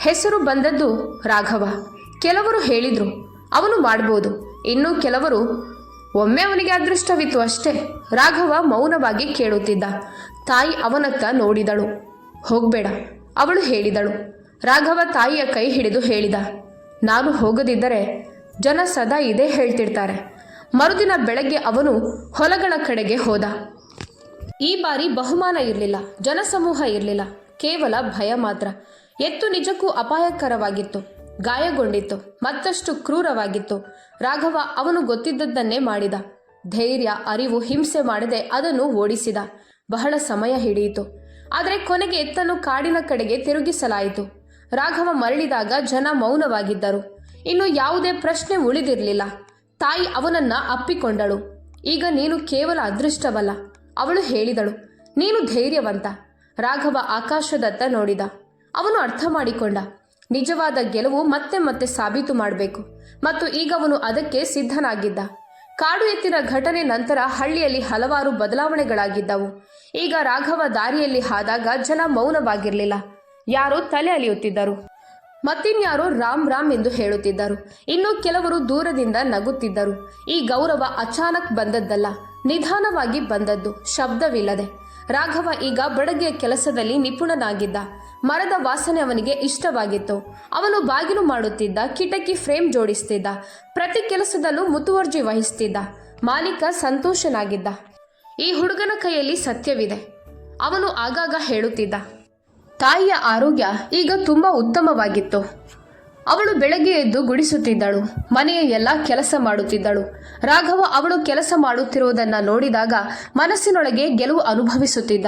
ಹೆಸರು ಬಂದದ್ದು ರಾಘವ. ಕೆಲವರು ಹೇಳಿದ್ರು, ಅವನು ಮಾಡ್ಬೋದು. ಇನ್ನು ಕೆಲವರು, ಒಮ್ಮೆ ಅವನಿಗೆ ಅದೃಷ್ಟವಿತ್ತು ಅಷ್ಟೇ. ರಾಘವ ಮೌನವಾಗಿ ಕೇಳುತ್ತಿದ್ದ. ತಾಯಿ ಅವನತ್ತ ನೋಡಿದಳು. ಹೋಗ್ಬೇಡ, ಅವಳು ಹೇಳಿದಳು. ರಾಘವ ತಾಯಿಯ ಕೈ ಹಿಡಿದು ಹೇಳಿದ, ನಾನು ಹೋಗದಿದ್ದರೆ ಜನ ಸದಾ ಇದೇ ಹೇಳ್ತಿರ್ತಾರೆ. ಮರುದಿನ ಬೆಳಗ್ಗೆ ಅವನು ಹೊಲಗಳ ಕಡೆಗೆ ಹೋದ. ಈ ಬಾರಿ ಬಹುಮಾನ ಇರಲಿಲ್ಲ, ಜನಸಮೂಹ ಇರಲಿಲ್ಲ, ಕೇವಲ ಭಯ ಮಾತ್ರ. ಎತ್ತು ನಿಜಕ್ಕೂ ಅಪಾಯಕರವಾಗಿತ್ತು, ಗಾಯಗೊಂಡಿತ್ತು, ಮತ್ತಷ್ಟು ಕ್ರೂರವಾಗಿತ್ತು. ರಾಘವ ಅವನು ಗೊತ್ತಿದ್ದದ್ದನ್ನೇ ಮಾಡಿದ. ಧೈರ್ಯ, ಅರಿವು, ಹಿಂಸೆ ಮಾಡದೆ ಅದನ್ನು ಓಡಿಸಿದ. ಬಹಳ ಸಮಯ ಹಿಡಿಯಿತು, ಆದರೆ ಕೊನೆಗೆ ಎತ್ತನ್ನು ಕಾಡಿನ ಕಡೆಗೆ ತಿರುಗಿಸಲಾಯಿತು. ರಾಘವ ಮರಳಿದಾಗ ಜನ ಮೌನವಾಗಿದ್ದರು. ಇನ್ನು ಯಾವುದೇ ಪ್ರಶ್ನೆ ಉಳಿದಿರಲಿಲ್ಲ. ತಾಯಿ ಅವನನ್ನ ಅಪ್ಪಿಕೊಂಡಳು. ಈಗ ನೀನು ಕೇವಲ ಅದೃಷ್ಟವಲ್ಲ, ಅವಳು ಹೇಳಿದಳು, ನೀನು ಧೈರ್ಯವಂತ. ರಾಘವ ಆಕಾಶದತ್ತ ನೋಡಿದ. ಅವನು ಅರ್ಥ ಮಾಡಿಕೊಂಡ, ನಿಜವಾದ ಗೆಲುವು ಮತ್ತೆ ಮತ್ತೆ ಸಾಬೀತು ಮಾಡಬೇಕು. ಮತ್ತು ಈಗ ಅವನು ಅದಕ್ಕೆ ಸಿದ್ಧನಾಗಿದ್ದ. ಕಾಡು ಎತ್ತಿನ ಘಟನೆ ನಂತರ ಹಳ್ಳಿಯಲ್ಲಿ ಹಲವಾರು ಬದಲಾವಣೆಗಳಾಗಿದ್ದವು. ಈಗ ರಾಘವ ದಾರಿಯಲ್ಲಿ ಹಾದಾಗ ಜನ ಮೌನವಾಗಿರಲಿಲ್ಲ. ಯಾರೋ ತಲೆ ಅಲಿಯುತ್ತಿದ್ದರು, ಮತ್ತಿನ್ಯಾರೋ ರಾಮ್ ರಾಮ್ ಎಂದು ಹೇಳುತ್ತಿದ್ದರು. ಇನ್ನು ಕೆಲವರು ದೂರದಿಂದ ನಗುತ್ತಿದ್ದರು. ಈ ಗೌರವ ಅಚಾನಕ್ ಬಂದದ್ದಲ್ಲ, ನಿಧಾನವಾಗಿ ಬಂದದ್ದು, ಶಬ್ದವಿಲ್ಲದೆ. ರಾಘವ ಈಗ ಬಡಗಿಯ ಕೆಲಸದಲ್ಲಿ ನಿಪುಣನಾಗಿದ್ದ. ಮರದ ವಾಸನೆ ಅವನಿಗೆ ಇಷ್ಟವಾಗಿತ್ತು. ಅವನು ಬಾಗಿಲು ಮಾಡುತ್ತಿದ್ದ, ಕಿಟಕಿ ಫ್ರೇಮ್ ಜೋಡಿಸ್ತಿದ್ದ, ಪ್ರತಿ ಕೆಲಸದಲ್ಲೂ ಮುತುವರ್ಜಿ ವಹಿಸ್ತಿದ್ದ. ಮಾಲೀಕ ಸಂತೋಷನಾಗಿದ್ದ. ಈ ಹುಡುಗನ ಕೈಯಲ್ಲಿ ಸತ್ಯವಿದೆ, ಅವನು ಆಗಾಗ ಹೇಳುತ್ತಿದ್ದ. ತಾಯಿಯ ಆರೋಗ್ಯ ಈಗ ತುಂಬಾ ಉತ್ತಮವಾಗಿತ್ತು. ಅವಳು ಬೆಳಗ್ಗೆ ಎದ್ದು ಗುಡಿಸುತ್ತಿದ್ದಳು, ಮನೆಯ ಎಲ್ಲ ಕೆಲಸ ಮಾಡುತ್ತಿದ್ದಳು. ರಾಘವ ಅವಳು ಕೆಲಸ ಮಾಡುತ್ತಿರುವುದನ್ನು ನೋಡಿದಾಗ ಮನಸ್ಸಿನೊಳಗೆ ಗೆಲುವು ಅನುಭವಿಸುತ್ತಿದ್ದ.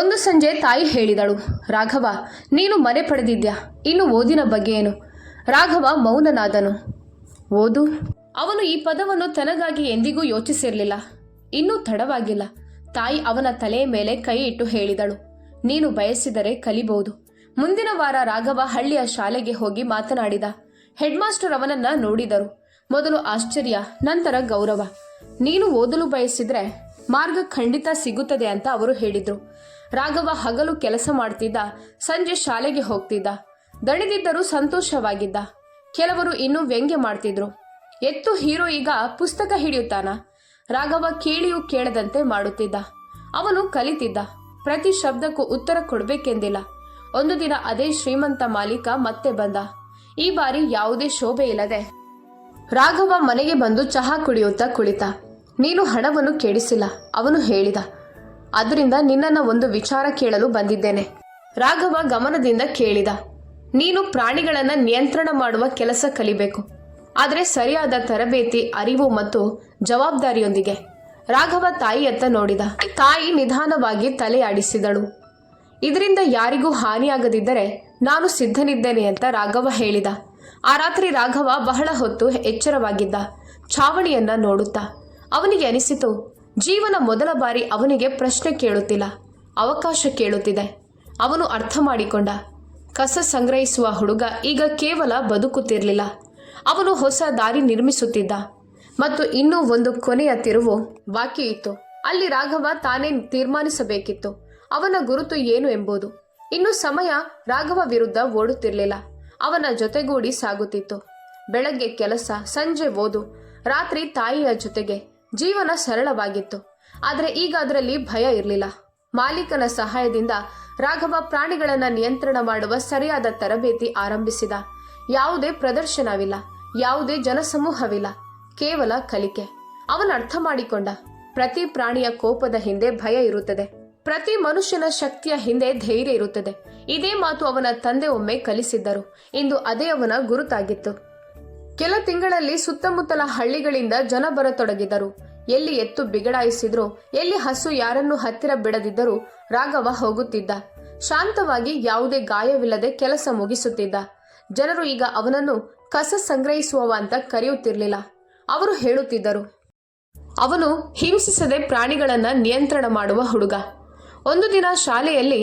ಒಂದು ಸಂಜೆ ತಾಯಿ ಹೇಳಿದಳು, ರಾಘವ, ನೀನು ಮನೆ ಪಡೆದಿದ್ಯಾ, ಇನ್ನು ಓದಿನ ಬಗ್ಗೆ ಏನು? ರಾಘವ ಮೌನನಾದನು. ಓದು? ಅವನು ಈ ಪದವನ್ನು ತನಗಾಗಿ ಎಂದಿಗೂ ಯೋಚಿಸಿರಲಿಲ್ಲ. ಇನ್ನೂ ತಡವಾಗಿಲ್ಲ. ತಾಯಿ ಅವನ ತಲೆಯ ಮೇಲೆ ಕೈ ಇಟ್ಟು ಹೇಳಿದಳು, ನೀನು ಬಯಸಿದರೆ ಕಲಿಬಹುದು. ಮುಂದಿನ ವಾರ ರಾಘವ ಹಳ್ಳಿಯ ಶಾಲೆಗೆ ಹೋಗಿ ಮಾತನಾಡಿದ. ಹೆಡ್ ಮಾಸ್ಟರ್ ಅವನನ್ನ ನೋಡಿದರು. ಮೊದಲು ಆಶ್ಚರ್ಯ, ನಂತರ ಗೌರವ. ನೀನು ಓದಲು ಬಯಸಿದ್ರೆ ಮಾರ್ಗ ಖಂಡಿತ ಸಿಗುತ್ತದೆ ಅಂತ ಅವರು ಹೇಳಿದ್ರು. ರಾಘವ ಹಗಲು ಕೆಲಸ ಮಾಡ್ತಿದ್ದ, ಸಂಜೆ ಶಾಲೆಗೆ ಹೋಗ್ತಿದ್ದ. ದಣಿದಿದ್ದರೂ ಸಂತೋಷವಾಗಿದ್ದ. ಕೆಲವರು ಇನ್ನೂ ವ್ಯಂಗ್ಯ ಮಾಡ್ತಿದ್ರು. ಎತ್ತು ಹೀರೋ ಈಗ ಪುಸ್ತಕ ಹಿಡಿಯುತ್ತಾನ? ರಾಘವ ಕೇಳಿಯೂ ಕೇಳದಂತೆ ಮಾಡುತ್ತಿದ್ದ. ಅವನು ಕಲಿತಿದ್ದ. ಪ್ರತಿ ಶಬ್ದಕ್ಕೂ ಉತ್ತರ ಕೊಡಬೇಕೆಂದಿಲ್ಲ. ಒಂದು ದಿನ ಅದೇ ಶ್ರೀಮಂತ ಮಾಲೀಕ ಮತ್ತೆ ಬಂದ. ಈ ಬಾರಿ ಯಾವುದೇ ಶೋಭೆ ಇಲ್ಲದೆ ರಾಘವ ಮನೆಗೆ ಬಂದು ಚಹಾ ಕುಡಿಯುತ್ತಾ ಕುಳಿತ. ನೀನು ಹಣವನ್ನು ಕೇಳಿಸಿಲ್ಲ, ಅವನು ಹೇಳಿದ. ಅದರಿಂದ ನಿನ್ನನ್ನ ಒಂದು ವಿಚಾರ ಕೇಳಲು ಬಂದಿದ್ದೇನೆ. ರಾಘವ ಗಮನದಿಂದ ಕೇಳಿದ. ನೀನು ಪ್ರಾಣಿಗಳನ್ನ ನಿಯಂತ್ರಣ ಮಾಡುವ ಕೆಲಸ ಕಲಿಬೇಕು, ಆದರೆ ಸರಿಯಾದ ತರಬೇತಿ, ಅರಿವು ಮತ್ತು ಜವಾಬ್ದಾರಿಯೊಂದಿಗೆ. ರಾಘವ ತಾಯಿಯತ್ತ ನೋಡಿದ. ತಾಯಿ ನಿಧಾನವಾಗಿ ತಲೆ ಆಡಿಸಿದಳು. ಇದರಿಂದ ಯಾರಿಗೂ ಹಾನಿಯಾಗದಿದ್ದರೆ ನಾನು ಸಿದ್ಧನಿದ್ದೇನೆ ಅಂತ ರಾಘವ ಹೇಳಿದ. ಆ ರಾತ್ರಿ ರಾಘವ ಬಹಳ ಹೊತ್ತು ಎಚ್ಚರವಾಗಿದ್ದ, ಛಾವಣಿಯನ್ನ ನೋಡುತ್ತಾ. ಅವನಿಗೆ ಅನಿಸಿತು, ಜೀವನ ಮೊದಲ ಬಾರಿ ಅವನಿಗೆ ಪ್ರಶ್ನೆ ಕೇಳುತ್ತಿಲ್ಲ, ಅವಕಾಶ ಕೇಳುತ್ತಿದೆ. ಅವನು ಅರ್ಥ ಮಾಡಿಕೊಂಡ. ಕಸ ಸಂಗ್ರಹಿಸುವ ಹುಡುಗ ಈಗ ಕೇವಲ ಬದುಕುತ್ತಿರಲಿಲ್ಲ, ಅವನು ಹೊಸ ದಾರಿ ನಿರ್ಮಿಸುತ್ತಿದ್ದ. ಮತ್ತು ಇನ್ನೂ ಒಂದು ಕೊನೆಯ ತಿರುವು ಬಾಕಿ ಇತ್ತು. ಅಲ್ಲಿ ರಾಘವ ತಾನೇ ತೀರ್ಮಾನಿಸಬೇಕಿತ್ತು, ಅವನ ಗುರುತು ಏನು ಎಂಬುದು. ಇನ್ನು ಸಮಯ ರಾಘವ ವಿರುದ್ಧ ಓಡುತ್ತಿರಲಿಲ್ಲ. ಅವನ ಜೊತೆಗೂಡಿ ಸಾಗುತ್ತಿತ್ತು. ಬೆಳಗ್ಗೆ ಕೆಲಸ, ಸಂಜೆ ಓದು, ರಾತ್ರಿ ತಾಯಿಯ ಜೊತೆಗೆ ಜೀವನ ಸರಳವಾಗಿತ್ತು. ಆದರೆ ಈಗ ಅದರಲ್ಲಿ ಭಯ ಇರಲಿಲ್ಲ. ಮಾಲೀಕನ ಸಹಾಯದಿಂದ ರಾಘವ ಪ್ರಾಣಿಗಳನ್ನ ನಿಯಂತ್ರಣ ಮಾಡುವ ಸರಿಯಾದ ತರಬೇತಿ ಆರಂಭಿಸಿದ. ಯಾವುದೇ ಪ್ರದರ್ಶನವಿಲ್ಲ, ಯಾವುದೇ ಜನಸಮೂಹವಿಲ್ಲ, ಕೇವಲ ಕಲಿಕೆ. ಅವನು ಅರ್ಥ ಮಾಡಿಕೊಂಡ, ಪ್ರತಿ ಪ್ರಾಣಿಯ ಕೋಪದ ಹಿಂದೆ ಭಯ ಇರುತ್ತದೆ, ಪ್ರತಿ ಮನುಷ್ಯನ ಶಕ್ತಿಯ ಹಿಂದೆ ಧೈರ್ಯ ಇರುತ್ತದೆ. ಇದೇ ಮಾತು ಅವನ ತಂದೆ ಒಮ್ಮೆ ಕಲಿಸಿದ್ದರು. ಇಂದು ಅದೇ ಅವನ ಗುರುತಾಗಿತ್ತು. ಕೆಲ ತಿಂಗಳಲ್ಲಿ ಸುತ್ತಮುತ್ತಲ ಹಳ್ಳಿಗಳಿಂದ ಜನ ಬರತೊಡಗಿದರು. ಎಲ್ಲಿ ಎತ್ತು ಬಿಗಡಾಯಿಸಿದ್ರೋ, ಎಲ್ಲಿ ಹಸು ಯಾರನ್ನೂ ಹತ್ತಿರ ಬಿಡದಿದ್ದರೂ ರಾಘವ ಹೋಗುತ್ತಿದ್ದ. ಶಾಂತವಾಗಿ, ಯಾವುದೇ ಗಾಯವಿಲ್ಲದೆ ಕೆಲಸ ಮುಗಿಸುತ್ತಿದ್ದ. ಜನರು ಈಗ ಅವನನ್ನು ಕಸ ಸಂಗ್ರಹಿಸುವವ ಅಂತ ಕರೆಯುತ್ತಿರಲಿಲ್ಲ. ಅವರು ಹೇಳುತ್ತಿದ್ದರು, ಅವನು ಹಿಂಸಿಸದೆ ಪ್ರಾಣಿಗಳನ್ನ ನಿಯಂತ್ರಣ ಮಾಡುವ ಹುಡುಗ. ಒಂದು ದಿನ ಶಾಲೆಯಲ್ಲಿ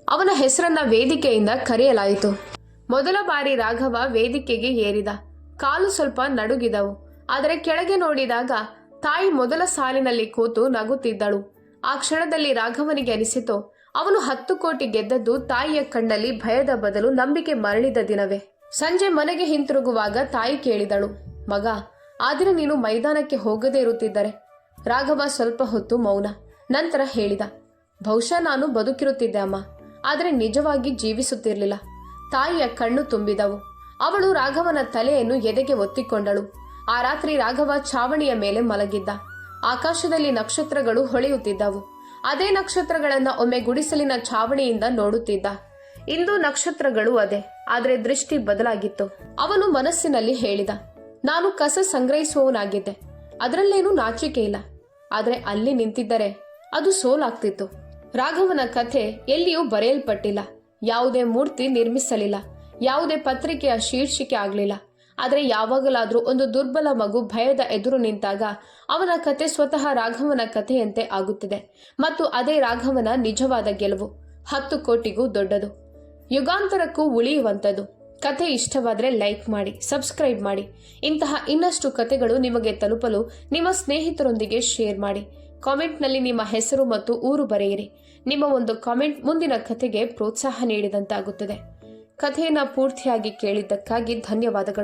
ಅವನ ಹೆಸರನ್ನ ವೇದಿಕೆಯಿಂದ ಕರೆಯಲಾಯಿತು. ಮೊದಲ ಬಾರಿ ರಾಘವ ವೇದಿಕೆಗೆ ಏರಿದ. ಕಾಲು ಸ್ವಲ್ಪ ನಡುಗಿದವು. ಆದರೆ ಕೆಳಗೆ ನೋಡಿದಾಗ ತಾಯಿ ಮೊದಲ ಸಾಲಿನಲ್ಲಿ ಕೂತು ನಗುತ್ತಿದ್ದಳು. ಆ ಕ್ಷಣದಲ್ಲಿ ರಾಘವನಿಗೆ ಅನಿಸಿತು, ಅವನು 10 ಕೋಟಿ ಗೆದ್ದದ್ದು ತಾಯಿಯ ಕಣ್ಣಲ್ಲಿ ಭಯದ ಬದಲು ನಂಬಿಕೆ ಮರಳಿದ ದಿನವೇ. ಸಂಜೆ ಮನೆಗೆ ಹಿಂತಿರುಗುವಾಗ ತಾಯಿ ಕೇಳಿದಳು, ಮಗ, ಆ ದಿನ ನೀನು ಮೈದಾನಕ್ಕೆ ಹೋಗದೇ ಇರುತ್ತಿದ್ದರೆ? ರಾಘವ ಸ್ವಲ್ಪ ಹೊತ್ತು ಮೌನ. ನಂತರ ಹೇಳಿದ, ಬಹುಶಃ ನಾನು ಬದುಕಿರುತ್ತಿದ್ದೆ ಅಮ್ಮ, ಆದರೆ ನಿಜವಾಗಿ ಜೀವಿಸುತ್ತಿರಲಿಲ್ಲ. ತಾಯಿಯ ಕಣ್ಣು ತುಂಬಿದವು. ಅವಳು ರಾಘವನ ತಲೆಯನ್ನು ಎದೆಗೆ ಒತ್ತಿಕೊಂಡಳು. ಆ ರಾತ್ರಿ ರಾಘವ ಛಾವಣಿಯ ಮೇಲೆ ಮಲಗಿದ್ದ. ಆಕಾಶದಲ್ಲಿ ನಕ್ಷತ್ರಗಳು ಹೊಳೆಯುತ್ತಿದ್ದವು. ಅದೇ ನಕ್ಷತ್ರಗಳನ್ನ ಒಮ್ಮೆ ಗುಡಿಸಲಿನ ಛಾವಣಿಯಿಂದ ನೋಡುತ್ತಿದ್ದ. ಇಂದು ನಕ್ಷತ್ರಗಳು ಅದೇ, ಆದರೆ ದೃಷ್ಟಿ ಬದಲಾಗಿತ್ತು. ಅವನು ಮನಸ್ಸಿನಲ್ಲಿ ಹೇಳಿದ, ನಾನು ಕಸ ಸಂಗ್ರಹಿಸುವವನಾಗಿದ್ದೆ, ಅದರಲ್ಲೇನೂ ನಾಚಿಕೆ ಇಲ್ಲ. ಆದರೆ ಅಲ್ಲಿ ನಿಂತಿದ್ದರೆ ಅದು ಸೋಲಾಗ್ತಿತ್ತು. ರಾಘವನ ಕಥೆ ಎಲ್ಲಿಯೂ ಬರೆಯಲ್ಪಟ್ಟಿಲ್ಲ. ಯಾವುದೇ ಮೂರ್ತಿ ನಿರ್ಮಿಸಲಿಲ್ಲ, ಯಾವುದೇ ಪತ್ರಿಕೆಯ ಶೀರ್ಷಿಕೆ ಆಗಲಿಲ್ಲ. ಆದರೆ ಯಾವಾಗಲಾದ್ರೂ ಒಂದು ದುರ್ಬಲ ಮಗು ಭಯದ ಎದುರು ನಿಂತಾಗ ಅವನ ಕತೆ ಸ್ವತಃ ರಾಘವನ ಕಥೆಯಂತೆ ಆಗುತ್ತದೆ. ಮತ್ತು ಅದೇ ರಾಘವನ ನಿಜವಾದ ಗೆಲುವು. 10 ಕೋಟಿಗೂ ದೊಡ್ಡದು, ಯುಗಾಂತರಕ್ಕೂ ಉಳಿಯುವಂಥದ್ದು. ಕತೆ ಇಷ್ಟವಾದರೆ ಲೈಕ್ ಮಾಡಿ, ಸಬ್ಸ್ಕ್ರೈಬ್ ಮಾಡಿ. ಇಂತಹ ಇನ್ನಷ್ಟು ಕತೆಗಳು ನಿಮಗೆ ತಲುಪಲು ನಿಮ್ಮ ಸ್ನೇಹಿತರೊಂದಿಗೆ ಶೇರ್ ಮಾಡಿ. ಕಾಮೆಂಟ್ನಲ್ಲಿ ನಿಮ್ಮ ಹೆಸರು ಮತ್ತು ಊರು ಬರೆಯಿರಿ. ನಿಮ್ಮ ಒಂದು ಕಾಮೆಂಟ್ ಮುಂದಿನ ಕತೆಗೆ ಪ್ರೋತ್ಸಾಹ ನೀಡಿದಂತಾಗುತ್ತದೆ. ಕಥೆಯನ್ನು ಪೂರ್ತಿಯಾಗಿ ಕೇಳಿದ್ದಕ್ಕಾಗಿ ಧನ್ಯವಾದಗಳು.